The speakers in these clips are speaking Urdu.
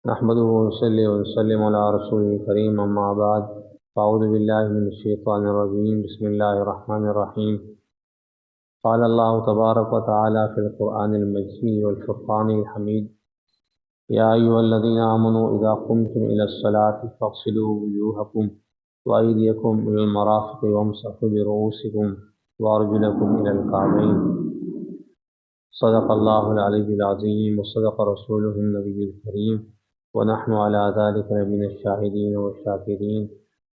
نحمده ونصلي ونسلم على رسوله الكريم أما بعد فأعوذ بالله من الشيطان الرجيم بسم الله الرحمن الرحيم قال الله تبارك وتعالى في القرآن المجيد والفرقان الحميد يا أيها الذين آمنوا إذا قمتم إلى الصلاة فاغسلوا وجوهكم وأيديكم إلى المرافق وامسحوا برؤوسكم وأرجلكم إلى الكعبين صدق الله العلي العظيم وصدق رسوله النبي الكريم ونحن على ذلك من الشاهدين والشاكرين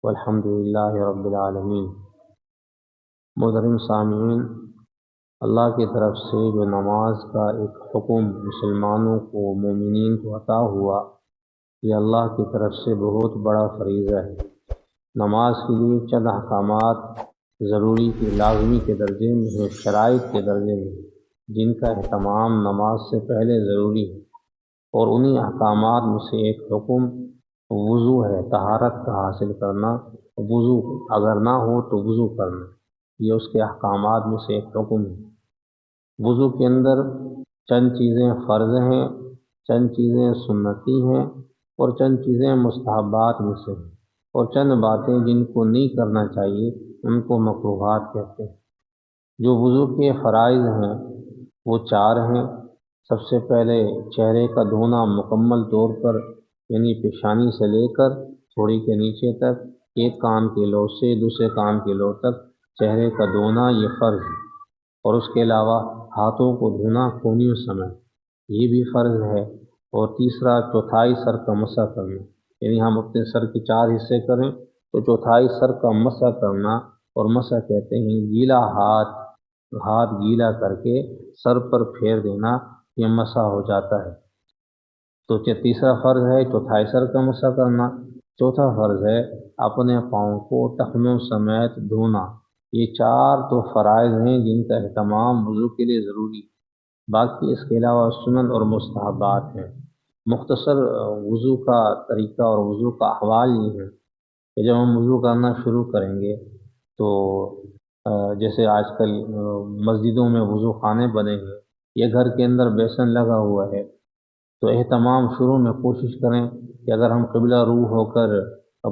والحمد لله رب العالمین۔ محترم سامعین، اللہ کی طرف سے جو نماز کا ایک حکم مسلمانوں کو، مومنین کو عطا ہوا، یہ اللہ کی طرف سے بہت بڑا فریضہ ہے۔ نماز کے لیے چند احکامات ضروری کے لازمی کے درجے میں ہیں، شرائط کے درجے میں ہیں، جن کا اہتمام نماز سے پہلے ضروری ہے، اور انہی احکامات میں سے ایک حکم وضو ہے، طہارت کا حاصل کرنا۔ وضو اگر نہ ہو تو وضو کرنا، یہ اس کے احکامات میں سے ایک حکم ہے۔ وضو کے اندر چند چیزیں فرض ہیں، چند چیزیں سنتی ہیں، اور چند چیزیں مستحبات میں سے ہیں، اور چند باتیں جن کو نہیں کرنا چاہیے ان کو مکروہات کہتے ہیں۔ جو وضو کے فرائض ہیں وہ چار ہیں۔ سب سے پہلے چہرے کا دھونا مکمل طور پر، یعنی پیشانی سے لے کر تھوڑی کے نیچے تک، ایک کان کے لو سے دوسرے کان کے لو تک چہرے کا دھونا، یہ فرض ہے۔ اور اس کے علاوہ ہاتھوں کو دھونا کونیوں سمیت، یہ بھی فرض ہے۔ اور تیسرا چوتھائی سر کا مسح کرنا، یعنی ہم اپنے سر کے چار حصے کریں تو چوتھائی سر کا مسح کرنا، اور مسح کہتے ہیں گیلا ہاتھ گیلا کر کے سر پر پھیر دینا، یہ مسح ہو جاتا ہے۔ تو تیسرا فرض ہے چوتھائی سر کا مسح کرنا۔ چوتھا فرض ہے اپنے پاؤں کو ٹخنوں سمیت دھونا۔ یہ چار تو فرائض ہیں جن کا اہتمام وضو کے لیے ضروری ہے۔ باقی اس کے علاوہ سنن اور مستحبات ہیں۔ مختصر وضو کا طریقہ اور وضو کا احوال یہ ہے کہ جب ہم وضو کرنا شروع کریں گے تو جیسے آج کل مسجدوں میں وضو خانے بنے ہیں، یہ گھر کے اندر بیسن لگا ہوا ہے، تو اہتمام شروع میں کوشش کریں کہ اگر ہم قبلہ رو ہو کر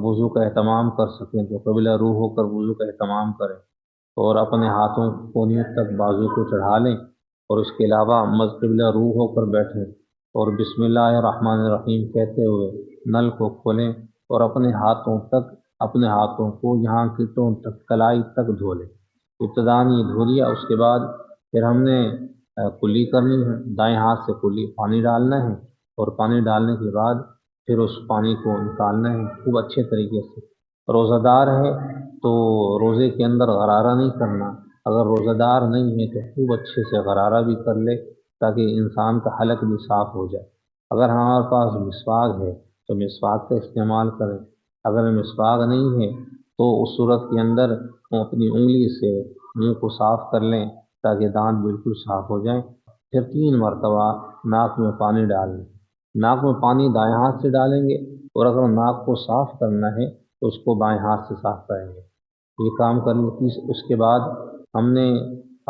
وضو کا اہتمام کر سکیں تو قبلہ رو ہو کر وضو کا اہتمام کریں، اور اپنے ہاتھوں کونیوں تک بازو کو چڑھا لیں، اور اس کے علاوہ قبلہ رو ہو کر بیٹھیں، اور بسم اللہ الرحمن الرحیم کہتے ہوئے نل کو کھولیں، اور اپنے ہاتھوں کو یہاں کی ٹون تک، کلائی تک دھو لیں۔ ابتداً یہ دھو لیا، اس کے بعد پھر ہم نے کلی کرنی ہے، دائیں ہاتھ سے کلی پانی ڈالنا ہے، اور پانی ڈالنے کے بعد پھر اس پانی کو نکالنا ہے خوب اچھے طریقے سے۔ روزہ دار ہے تو روزے کے اندر غرارہ نہیں کرنا، اگر روزہ دار نہیں ہے تو خوب اچھے سے غرارہ بھی کر لے تاکہ انسان کا حلق بھی صاف ہو جائے۔ اگر ہمارے پاس مسواک ہے تو مسواک کا استعمال کریں، اگر مسواک نہیں ہے تو اس صورت کے اندر ہم اپنی انگلی سے منہ کو صاف کر لیں تاکہ دانت بالکل صاف ہو جائیں۔ پھر 3 مرتبہ ناک میں پانی ڈال لیں۔ ناک میں پانی دائیں ہاتھ سے ڈالیں گے، اور اگر ناک کو صاف کرنا ہے تو اس کو بائیں ہاتھ سے صاف کریں گے۔ یہ کام کرنے کی اس کے بعد ہم نے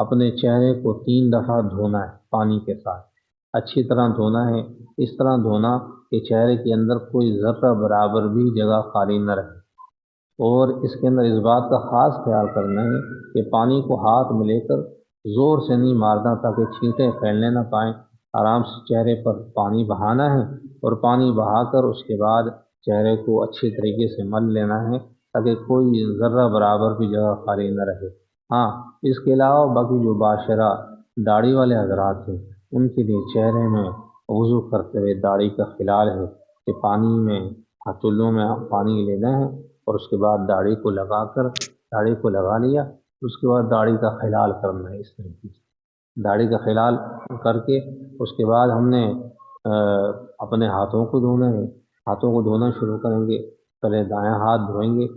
اپنے چہرے کو 3 دفعہ دھونا ہے پانی کے ساتھ، اچھی طرح دھونا ہے، اس طرح دھونا کہ چہرے کے اندر کوئی ذرہ برابر بھی جگہ خالی نہ رہے۔ اور اس کے اندر اس بات کا خاص خیال کرنا ہے کہ پانی کو ہاتھ میں لے کر زور سے نہیں مارنا تاکہ چھینٹیں پھیلنے نہ پائیں، آرام سے چہرے پر پانی بہانا ہے، اور پانی بہا کر اس کے بعد چہرے کو اچھے طریقے سے مل لینا ہے تاکہ کوئی ذرہ برابر بھی جگہ خالی نہ رہے۔ ہاں، اس کے علاوہ باقی جو باشرہ داڑھی والے حضرات ہیں ان کے لیے چہرے میں وضو کرتے ہوئے داڑھی کا خلال ہے کہ پانی میں چلوں میں پانی لینا ہے، اور اس کے بعد داڑھی کو لگا لیا، اس کے بعد داڑھی کا خلال کرنا ہے۔ اس طریقے سے داڑھی کا خلال کر کے اس کے بعد ہم نے اپنے ہاتھوں کو دھونا ہے۔ ہاتھوں کو دھونا شروع کریں گے، پہلے دائیں ہاتھ دھوئیں گے،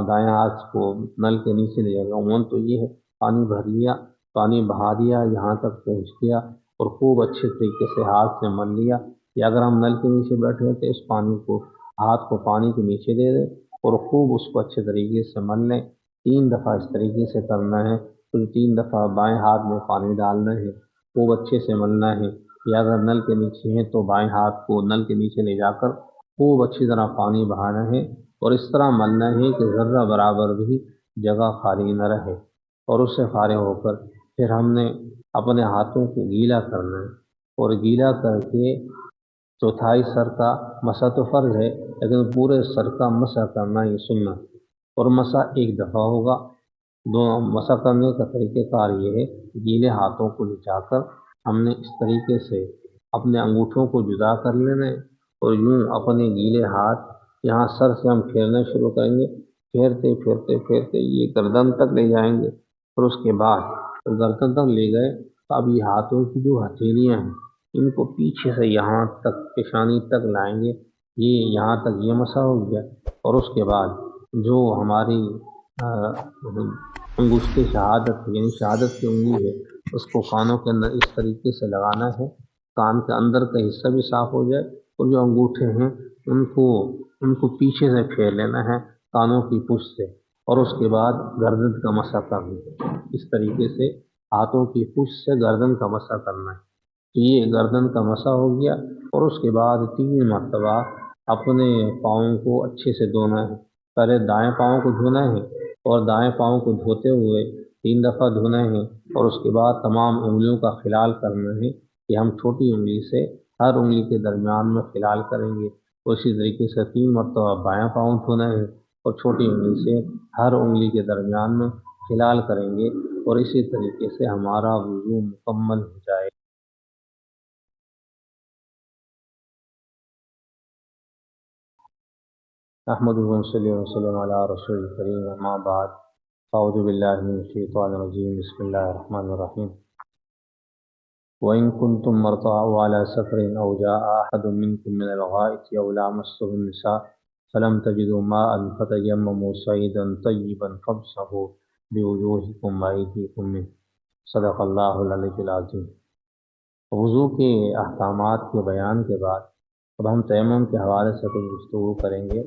دائیں ہاتھ کو نل کے نیچے لے جائیں گے۔ عموماً تو یہ ہے پانی بھر لیا، پانی بہا دیا، یہاں تک پہنچ گیا، اور خوب اچھے طریقے سے ہاتھ سے مل لیا، یا اگر ہم نل کے نیچے بیٹھے ہیں تو اس پانی کو، ہاتھ کو پانی کے نیچے دے دیں اور خوب اس کو اچھے طریقے سے مل لیں۔ 3 دفعہ اس طریقے سے کرنا ہے، پھر 3 دفعہ بائیں ہاتھ میں پانی ڈالنا ہے، خوب اچھے سے ملنا ہے، یا اگر نل کے نیچے ہیں تو بائیں ہاتھ کو نل کے نیچے لے جا کر خوب اچھی طرح پانی بہانا ہے اور اس طرح ملنا ہے کہ ذرہ برابر بھی جگہ خالی نہ رہے، اور اس سے فارغ ہو کر پھر ہم نے اپنے ہاتھوں کو گیلا کرنا ہے، اور گیلا کر کے چوتھائی سر کا مسح تو فرض ہے، لیکن پورے سر کا مسح کرنا یہ سنت، اور مسح ایک دفعہ ہوگا۔ دو مسح کرنے کا طریقہ کار یہ ہے کہ گیلے ہاتھوں کو لچا کر ہم نے اس طریقے سے اپنے انگوٹھوں کو جدا کر لینا ہے، اور یوں اپنے گیلے ہاتھ یہاں سر سے ہم پھیرنا شروع کریں گے، پھیرتے پھیرتے پھیرتے یہ گردن تک لے جائیں گے، اور اس کے بعد گردن تک لے گئے تو اب یہ ہاتھوں کی جو ہتھیلیاں ہیں ان کو پیچھے سے یہاں تک پیشانی تک لائیں گے، یہ یہاں تک یہ مسح ہو گیا، اور اس کے بعد جو ہماری انگشت شہادت یعنی شہادت کی انگلی ہے اس کو کانوں کے اندر اس طریقے سے لگانا ہے، کان کے اندر کا حصہ بھی صاف ہو جائے، اور جو انگوٹھے ہیں ان کو پیچھے سے پھیر لینا ہے کانوں کی پشت سے، اور اس کے بعد گردن کا مسح کرنا ہے۔ اس طریقے سے ہاتھوں کی پشت سے گردن کا مسح کرنا ہے۔ یہ گردن کا مسح ہو گیا، اور اس کے بعد 3 مرتبہ اپنے پاؤں کو اچھے سے دھونا ہے۔ پہلے دائیں پاؤں کو دھونا ہے، اور دائیں پاؤں کو دھوتے ہوئے 3 دفعہ دھونا ہے، اور اس کے بعد تمام انگلیوں کا خلال کرنا ہے کہ ہم چھوٹی انگلی سے ہر انگلی کے درمیان میں خلال کریں گے۔ اسی طریقے سے 3 مرتبہ بایاں پاؤں دھونا ہے، اور چھوٹی انگلی سے ہر انگلی کے درمیان میں خلال کریں گے، اور اسی طریقے سے ہمارا وضو مکمل ہو جائے۔ احمد صلی وسلم علی رسول الکریم، اما بعد، اعوذ باللہ من الشیطان الرجیم، بسم اللہ الرحمن الرحیم۔ وَإِن كُنتُم مَّرْضَىٰ أَوْ عَلَىٰ سَفَرٍ أَوْ جَاءَ أَحَدٌ مِّنكُم مِّنَ الْغَائِطِ أَوْ لَامَسْتُمُ النِّسَاءَ فَلَمْ تَجِدُوا مَاءً فَتَيَمَّمُوا صَعِيدًا طَيِّبًا فَامْسَحُوا بِوُجُوهِكُمْ وَأَيْدِيكُم مِّنْهُ، صدق اللہ العلی العظیم۔ وضو کے احکامات کے بیان کے بعد اب ہم تیمم کے حوالے سے کچھ گفتگو کریں گے۔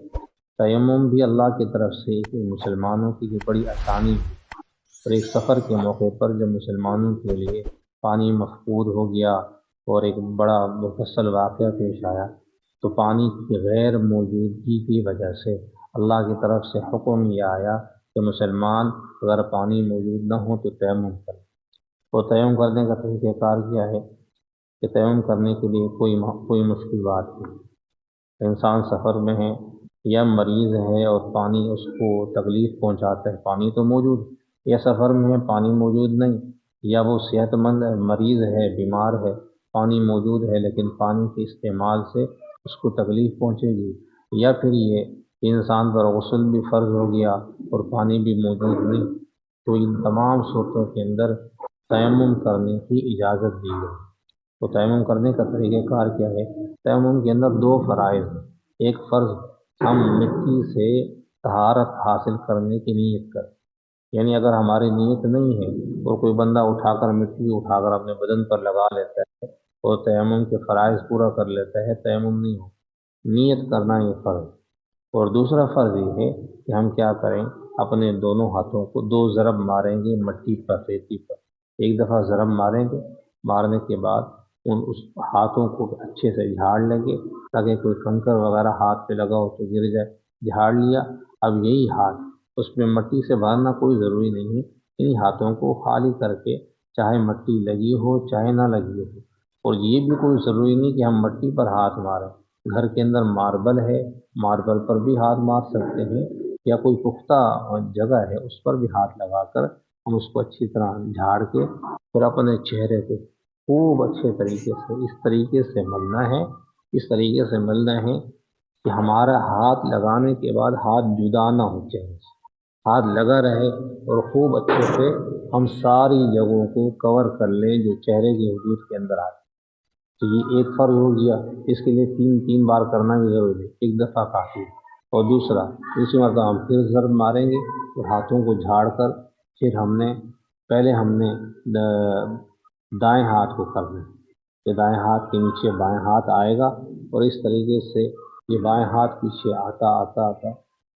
تیمم بھی اللہ کی طرف سے ایک مسلمانوں کی جو بڑی آسانی ہے، اور ایک سفر کے موقع پر جب مسلمانوں کے لیے پانی مفقود ہو گیا اور ایک بڑا مفصل واقعہ پیش آیا، تو پانی کی غیر موجودگی کی وجہ سے اللہ کی طرف سے حکم یہ آیا کہ مسلمان اگر پانی موجود نہ ہو تو تیمم کرے۔ اور تیمم کرنے کا طریقہ کار کیا ہے کہ تیمم کرنے کے لیے کوئی مشکل بات نہیں۔ انسان سفر میں ہے یا مریض ہے اور پانی اس کو تکلیف پہنچاتا ہے، پانی تو موجود ہے، یا سفر میں ہے پانی موجود نہیں، یا وہ صحت مند ہے، مریض ہے، بیمار ہے، پانی موجود ہے لیکن پانی کے استعمال سے اس کو تکلیف پہنچے گی، یا پھر یہ کہ انسان پر غسل بھی فرض ہو گیا اور پانی بھی موجود نہیں، تو ان تمام صورتوں کے اندر تیمم کرنے کی اجازت دی گئی۔ تو تیمم کرنے کا طریقہ کار کیا ہے؟ تیمم کے اندر 2 فرائض ہیں۔ ایک فرض، ہم مٹی سے طہارت حاصل کرنے کی نیت کریں، یعنی اگر ہماری نیت نہیں ہے اور کوئی بندہ اٹھا کر مٹی اٹھا کر اپنے بدن پر لگا لیتا ہے اور تیمم کے فرائض پورا کر لیتا ہے، تیمم نہیں ہو، نیت کرنا یہ فرض۔ اور دوسرا فرض یہ ہے کہ ہم کیا کریں، اپنے دونوں ہاتھوں کو 2 ضرب ماریں گے مٹی پر، ریتی پر، ایک دفعہ ضرب ماریں گے، مارنے کے بعد اس ہاتھوں کو اچھے سے جھاڑ لیں گے تاکہ کوئی کنکر وغیرہ ہاتھ پہ لگا ہو تو گر جائے، جھاڑ لیا۔ اب یہی ہاتھ اس میں مٹی سے بھرنا کوئی ضروری نہیں ہے، انہی ہاتھوں کو خالی کر کے چاہے مٹی لگی ہو چاہے نہ لگی ہو، اور یہ بھی کوئی ضروری نہیں کہ ہم مٹی پر ہاتھ ماریں، گھر کے اندر ماربل ہے، ماربل پر بھی ہاتھ مار سکتے ہیں، یا کوئی پختہ جگہ ہے اس پر بھی ہاتھ لگا کر ہم اس کو اچھی طرح جھاڑ کے پھر اپنے چہرے پہ خوب اچھے طریقے سے اس طریقے سے ملنا ہے، اس طریقے سے ملنا ہے کہ ہمارا ہاتھ لگانے کے بعد ہاتھ جدا نہ ہو چہرے سے، ہاتھ لگا رہے اور خوب اچھے سے ہم ساری جگہوں کو کور کر لیں جو چہرے کی حدود کے اندر آتے۔ تو یہ ایک فرض ہو گیا، اس کے لیے 3 بار کرنا بھی ضروری ہے، ایک دفعہ کافی ہے۔ اور دوسری مرتبہ ہم پھر ضرب ماریں گے اور ہاتھوں کو جھاڑ کر پھر پہلے ہم نے دائیں ہاتھ کو کرنا ہے کہ دائیں ہاتھ کے نیچے بائیں ہاتھ آئے گا، اور اس طریقے سے یہ بائیں ہاتھ پیچھے آتا آتا آتا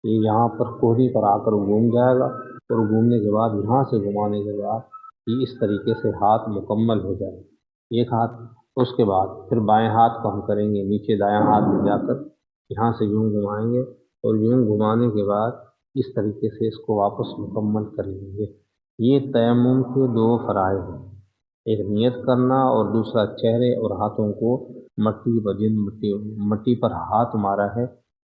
یہ یہاں پر کوہنی پر آ کر گھوم جائے گا، اور گھومنے کے بعد یہاں سے گھمانے کے بعد یہ اس طریقے سے ہاتھ مکمل ہو جائے گا۔ ایک ہاتھ اس کے بعد پھر بائیں ہاتھ کو ہم کریں گے نیچے دایاں ہاتھ لے جا کر یہاں سے یوں گھمائیں گے، اور یوں گھمانے کے بعد اس طریقے سے اس کو واپس مکمل کر لیں گے۔ یہ تیمم کے دو فرائض ہیں، ایک نیت کرنا اور دوسرا چہرے اور ہاتھوں کو مٹی پر جن مٹی پر ہاتھ مارا ہے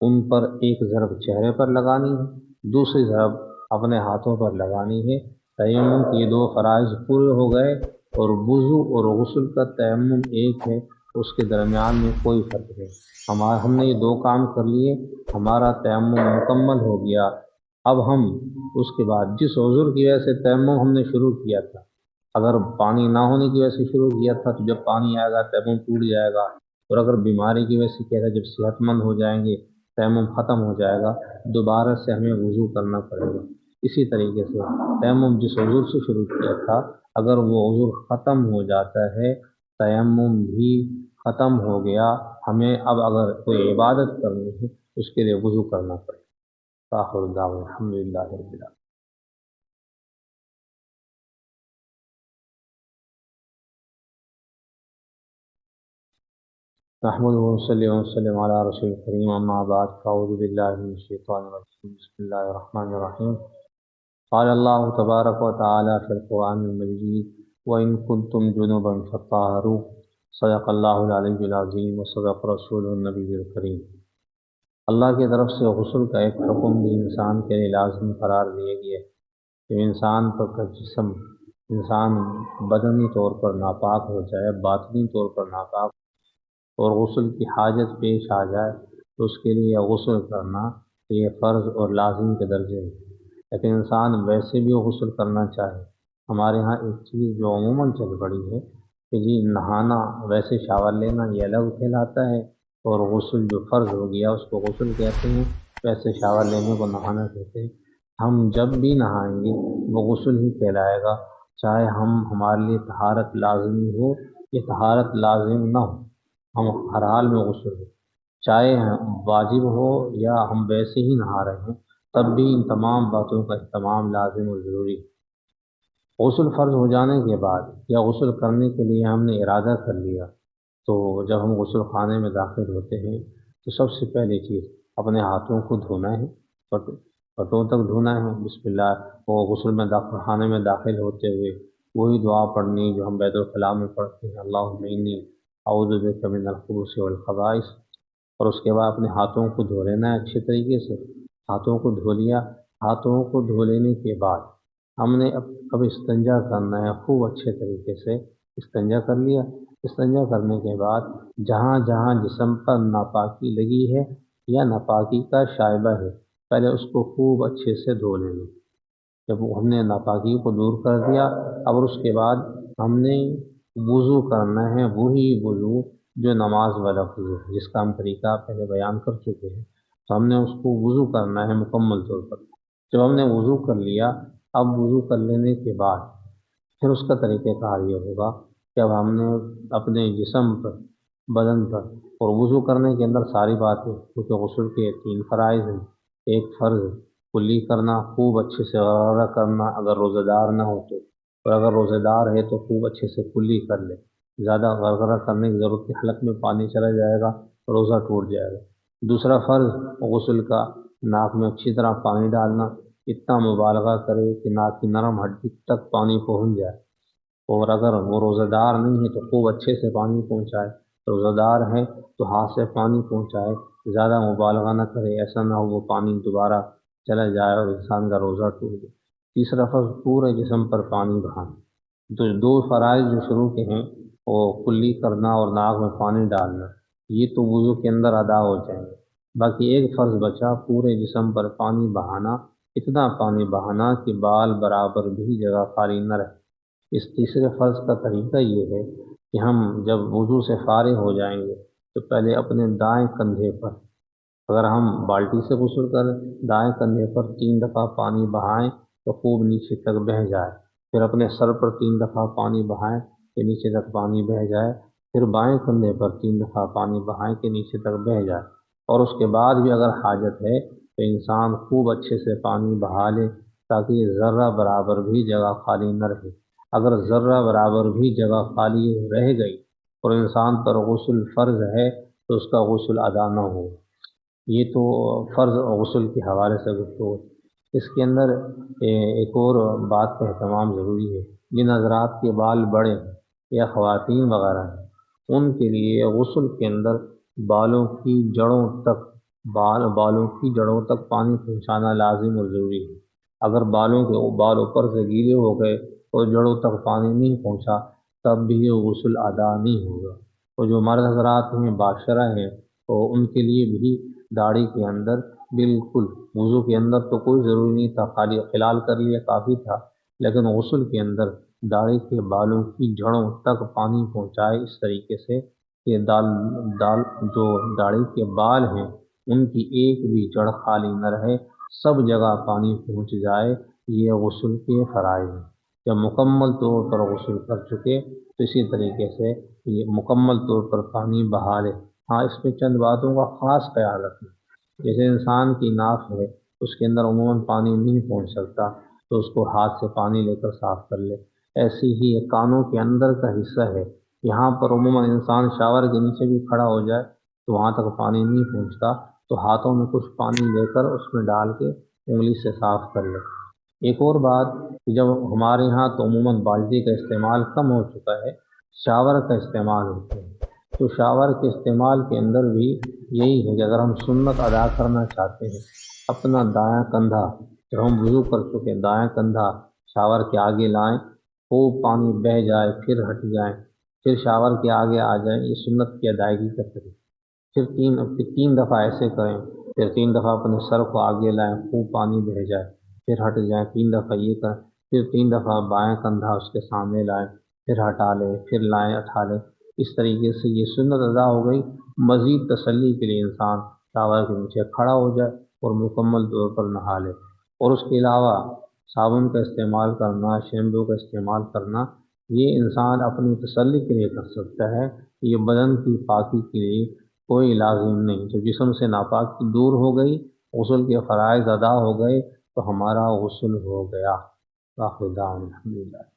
ان پر ایک ضرب چہرے پر لگانی ہے، دوسری ضرب اپنے ہاتھوں پر لگانی ہے۔ تیمم کے یہ دو فرائض پورے ہو گئے، اور وضو اور غسل کا تیمم ایک ہے، اس کے درمیان میں کوئی فرق نہیں۔ ہم نے یہ دو کام کر لیے، ہمارا تیمم مکمل ہو گیا۔ اب ہم اس کے بعد جس عذر کی وجہ سے تیمم ہم نے شروع کیا تھا، اگر پانی نہ ہونے کی وجہ سے شروع کیا تھا تو جب پانی آئے گا تیمم ٹوٹ جائے گا، اور اگر بیماری کی وجہ سے کیا تھا جب صحت مند ہو جائیں گے تیمم ختم ہو جائے گا، دوبارہ سے ہمیں وضو کرنا پڑے گا۔ اسی طریقے سے تیمم جس عذر سے شروع کیا تھا، اگر وہ عذر ختم ہو جاتا ہے تیمم بھی ختم ہو گیا، ہمیں اب اگر کوئی عبادت کرنی ہے اس کے لیے وضو کرنا پڑے گا۔ آخر دعوانا الحمدللہ رب العالمین۔ نحمده ونصلي وسلم على رسول الكريم، أما بعد، فأعوذ بالله من الشيطان الرجيم، بسم الله الرحمن الرحيم۔ قال الله تبارك وتعالى في القرآن المجيد: وإن كنتم جنبا فطهروا، صدق الله العلي العظيم وصدق رسوله النبي الكريم۔ اللہ کی طرف سے غسل کا ایک حکم بھی انسان کے لیے لازمی قرار دیا گیا ہے۔ کہ انسان کا جسم، انسان بدنی طور پر ناپاک ہو جائے، باطنی طور پر ناپاک اور غسل کی حاجت پیش آ جائے تو اس کے لیے غسل کرنا یہ فرض اور لازم کے درجے ہے۔ لیکن انسان ویسے بھی غسل کرنا چاہے، ہمارے ہاں ایک چیز جو عموماً چل پڑی ہے کہ جی نہانا، ویسے شاور لینا یہ الگ کہلاتا ہے، اور غسل جو فرض ہو گیا اس کو غسل کہتے ہیں، ویسے شاور لینے کو نہانا کہتے ہیں۔ ہم جب بھی نہائیں گے وہ غسل ہی کہلائے گا، چاہے ہمارے لیے طہارت لازمی ہو یا طہارت لازم نہ ہو، ہم ہر حال میں غسل ہو، چاہے واجب ہو یا ہم ویسے ہی نہا رہے ہیں، تب بھی ان تمام باتوں کا اہتمام لازم اور ضروری ہے۔ غسل فرض ہو جانے کے بعد یا غسل کرنے کے لیے ہم نے ارادہ کر لیا، تو جب ہم غسل خانے میں داخل ہوتے ہیں تو سب سے پہلی چیز اپنے ہاتھوں کو دھونا ہے، پٹوں تک دھونا ہے، بسم اللہ، وہ غسل میں خانے میں داخل ہوتے ہوئے وہی دعا پڑھنی جو ہم بیت الخلاء میں پڑھتے ہیں، اللہم انی اعوذ بک من الخبث والخبائث، اور اس کے بعد اپنے ہاتھوں کو دھو لینا ہے اچھے طریقے سے۔ ہاتھوں کو دھو لیا، ہاتھوں کو دھو لینے کے بعد ہم نے اب استنجا کرنا ہے، خوب اچھے طریقے سے استنجا کر لیا۔ استنجا کرنے کے بعد جہاں جہاں جسم پر ناپاکی لگی ہے یا ناپاکی کا شائبہ ہے، پہلے اس کو خوب اچھے سے دھو لینا۔ جب ہم نے ناپاکی کو دور کر دیا، اب اس کے بعد ہم نے وضو کرنا ہے، وہی وضو جو نماز والا وضو ہے، جس کا ہم طریقہ پہلے بیان کر چکے ہیں، تو ہم نے اس کو وضو کرنا ہے مکمل طور پر۔ جب ہم نے وضو کر لیا، اب وضو کر لینے کے بعد پھر اس کا طریقہ کار یہ ہوگا کہ اب ہم نے اپنے جسم پر، بدن پر، اور وضو کرنے کے اندر ساری باتیں، کیونکہ غسل کے 3 فرائض ہیں، ایک فرض کلی کرنا، خوب اچھے سے غرارہ کرنا اگر روزہ دار نہ ہو تو، اور اگر روزہ دار ہے تو خوب اچھے سے کلی کر لے، زیادہ غرغرہ کرنے کی ضرورت نہیں، حلق میں پانی چلا جائے گا روزہ ٹوٹ جائے گا۔ دوسرا فرض غسل کا، ناک میں اچھی طرح پانی ڈالنا، اتنا مبالغہ کرے کہ ناک کی نرم ہڈی تک پانی پہنچ جائے، اور اگر وہ روزہ دار نہیں ہے تو خوب اچھے سے پانی پہنچائے، روزہ دار ہے تو ہاتھ سے پانی پہنچائے، زیادہ مبالغہ نہ کرے، ایسا نہ ہو وہ پانی دوبارہ چلا جائے اور انسان کا روزہ ٹوٹ جائے۔ تیسرا فرض پورے جسم پر پانی بہانا۔ تو 2 فرائض جو شروع کے ہیں وہ کلی کرنا اور ناک میں پانی ڈالنا، یہ تو وضو کے اندر ادا ہو جائیں گے۔ باقی ایک فرض بچا، پورے جسم پر پانی بہانا، اتنا پانی بہانا کہ بال برابر بھی جگہ خالی نہ رہے۔ اس تیسرے فرض کا طریقہ یہ ہے کہ ہم جب وضو سے فارغ ہو جائیں گے تو پہلے اپنے دائیں کندھے پر، اگر ہم بالٹی سے غسل کریں، دائیں کندھے پر 3 دفعہ پانی بہائیں تو خوب نیچے تک بہہ جائے، پھر اپنے سر پر 3 دفعہ پانی بہائیں کہ نیچے تک پانی بہہ جائے، پھر بائیں کندھے پر 3 دفعہ پانی بہائیں کہ نیچے تک بہہ جائے، اور اس کے بعد بھی اگر حاجت ہے تو انسان خوب اچھے سے پانی بہا لے تاکہ ذرہ برابر بھی جگہ خالی نہ رہے۔ اگر ذرہ برابر بھی جگہ خالی رہ گئی اور انسان پر غسل فرض ہے تو اس کا غسل ادا نہ ہو۔ یہ تو فرض اور غسل کے حوالے سے گفتگو۔ اس کے اندر ایک اور بات کا اہتمام ضروری ہے۔ جن حضرات کے بال بڑے ہیں یا خواتین وغیرہ ہیں، ان کے لیے غسل کے اندر بالوں کی جڑوں تک بالوں کی جڑوں تک پانی پہنچانا لازم اور ضروری ہے۔ اگر بال اوپر سے گیلے ہو گئے اور جڑوں تک پانی نہیں پہنچا تب بھی یہ غسل ادا نہیں ہوگا۔ اور جو مرد حضرات ہیں، باشرہ ہیں، تو ان کے لیے بھی داڑھی کے اندر بالکل وضو کے اندر تو کوئی ضروری نہیں تھا، خالی خلال کر لیا کافی تھا، لیکن غسل کے اندر داڑھی کے بالوں کی جڑوں تک پانی پہنچائے، اس طریقے سے کہ جو داڑھی کے بال ہیں ان کی ایک بھی جڑ خالی نہ رہے، سب جگہ پانی پہنچ جائے۔ یہ غسل کے فرائض ہیں۔ جب مکمل طور پر غسل کر چکے تو اسی طریقے سے یہ مکمل طور پر پانی بہا لے۔ ہاں، اس میں چند باتوں کا خاص خیال رکھنا۔ جیسے انسان کی ناک ہے، اس کے اندر عموماً پانی نہیں پہنچ سکتا تو اس کو ہاتھ سے پانی لے کر صاف کر لے۔ ایسی ہی کانوں کے اندر کا حصہ ہے، یہاں پر عموماً انسان شاور کے نیچے بھی کھڑا ہو جائے تو وہاں تک پانی نہیں پہنچتا، تو ہاتھوں میں کچھ پانی لے کر اس میں ڈال کے انگلی سے صاف کر لے۔ ایک اور بات کہ جب ہمارے یہاں تو عموماً بالٹی کا استعمال کم ہو چکا ہے، شاور کا استعمال ہوتا ہے، تو شاور کے استعمال کے اندر بھی یہی ہے کہ اگر ہم سنت ادا کرنا چاہتے ہیں، اپنا دایاں کندھا جب ہم وضو کر چکے دایاں کندھا شاور کے آگے لائیں، خوب پانی بہہ جائے، پھر ہٹ جائیں، پھر شاور کے آگے آ جائیں، یہ سنت کی ادائیگی کا طریقہ۔ پھر تین دفعہ ایسے کریں، پھر 3 دفعہ اپنے سر کو آگے لائیں، خوب پانی بہہ جائے، پھر ہٹ جائیں، 3 دفعہ یہ کریں، پھر 3 دفعہ بایاں کندھا اس کے سامنے لائیں، پھر ہٹا لیں، پھر لائیں، اٹھا لیں۔ اس طریقے سے یہ سنت ادا ہو گئی۔ مزید تسلی کے لیے انسان شاور کے نیچے کھڑا ہو جائے اور مکمل طور پر نہا لے۔ اور اس کے علاوہ صابن کا استعمال کرنا، شیمپو کا استعمال کرنا، یہ انسان اپنی تسلی کے لیے کر سکتا ہے، یہ بدن کی پاکی کے لیے کوئی لازم نہیں۔ جو جسم سے ناپاکی دور ہو گئی، غسل کے فرائض ادا ہو گئے تو ہمارا غسل ہو گیا۔ آخر دعوانا الحمدللہ۔